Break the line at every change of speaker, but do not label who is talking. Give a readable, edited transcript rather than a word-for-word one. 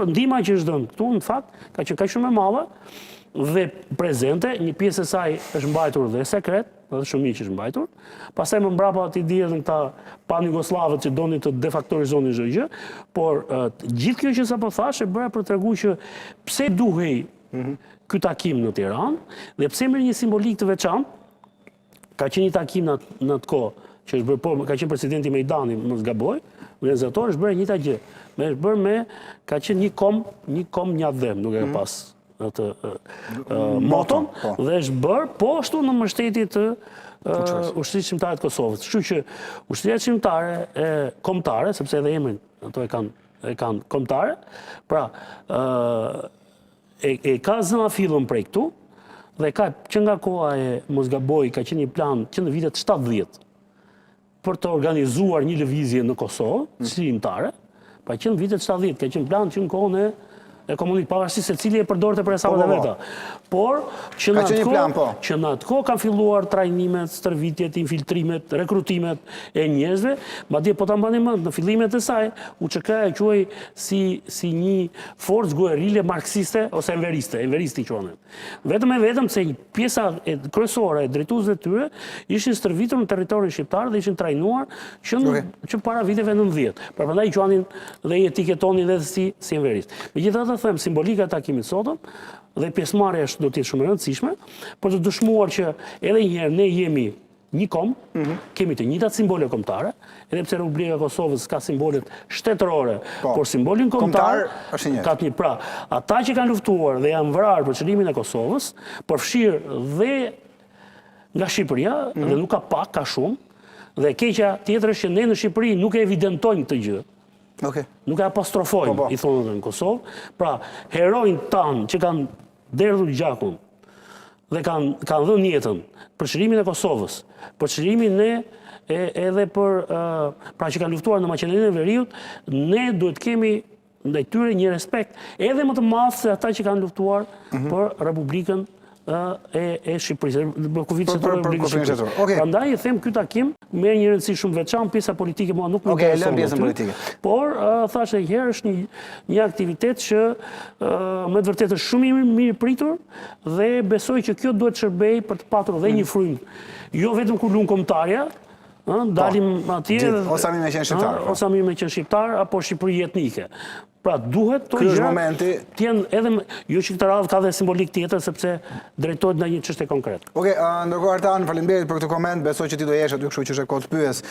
ndihma që është dhënë këtu, në fakt, ka qenë kaq shumë e madhe dhe prezente, një pjesë e saj është mbajtur dhe sekret, dhe shumë miq është mbajtur. Pastaj më mbrapa ti dihen këta pan-jugoslavët që donin të defaktorizonin çdo gjë, por gjithë kjo që sapo thash e bëra për t'treguar që pse duhej ky takim në Tiranë dhe pse merr një simbolik të veçantë. Ka qenë një takim në atë kohë që është bërë, ka qenë presidenti Mejdani, mos gaboj, organizator është bërë njëta gjë. Është bërë ka qenë një kom një dhem, nuk e ka pas atë moton dhe është bërë po ashtu në mbështetje të Ushtrisë Shqiptare të Kosovës. Kështu që Ushtria Shqiptare kombëtare, sepse edhe emrin ato e kanë kombëtare, pra e ka zëna fillon prej këtu dhe ka që nga koha e mos gaboj ka qenë një plan që në vitet 70 për të organizuar një lëvizje në Kosovë, shqiptare, pa qenë në vitet 70, ka qenë plan që në kohën e komunit pavarësisht se cili e përdorte për hesabet e veta. Por që në atë kohë kanë filluar trajnimet, stërvitjet, infiltrimet, rekrutimet e njerëzve, madje po ta mbani mend në fillimet e saj, UÇK e quaj si një forcë guerrile marksiste ose enveristi quhen. Vetëm se pjesa kryesore e drejtuesve të tyre ishin stërvitur në territorin shqiptar dhe ishin trajnuar që para viteve 90. Prandaj quanin dhe i etiketonin edhe si enverist. Megjithatë them simbolika e takimit sotëm dhe pjesëmarrja do të jetë shumë e rëndësishme për të dëshmuar që edhe një herë ne jemi një kom, kemi të njëjtat simbole kombëtare, edhe pse Republika e Kosovës ka simbolet shtetërore, por simbolin kombëtar ka të një. Pra, ata që kanë luftuar dhe janë vrarë për çlimin e Kosovës, përfshirë dhe nga Shqipëria, dhe nuk ka pak, ka shumë, dhe keqja tjetër është që ne në Shqipëri nuk e evidentojmë këtë gjë. Nuk e apostrofojmë, i thonë në Kosovë. Pra, herojnë tanë që kanë derdhur gjakun dhe kanë dhënë jetën për çlimin e Kosovës, për çlimin edhe për pra që kanë luftuar në Maqedoninë e Veriut, ne duhet kemi ndaj tyre një respekt edhe më të madh se ata që kanë luftuar për Republikën e Shqipërisë, për kufitës e Republikës Shqipërisë. Prandaj e them ky takim merr një rëndësi shumë veçantë, pjesa politike mua nuk më intereson. Por thashë edhe herë është një aktivitet që me të vërtetë është shumë i mirë pritur dhe besoj që kjo duhet shërbej për të patur edhe një frymë. Jo vetëm kur lun kombëtarja, dalim atje
ose me
qenë shqiptar apo Shqipëri etnike. Pra duhet të jenë edhe jo që këtë radhë ka dhe simbolik tjetër sepse drejtohet në një çështje konkrete.
Ndërkohë Artan, faleminderit për këtë koment, besoj që ti do jesh aty, kështu që është e kohë të pyes.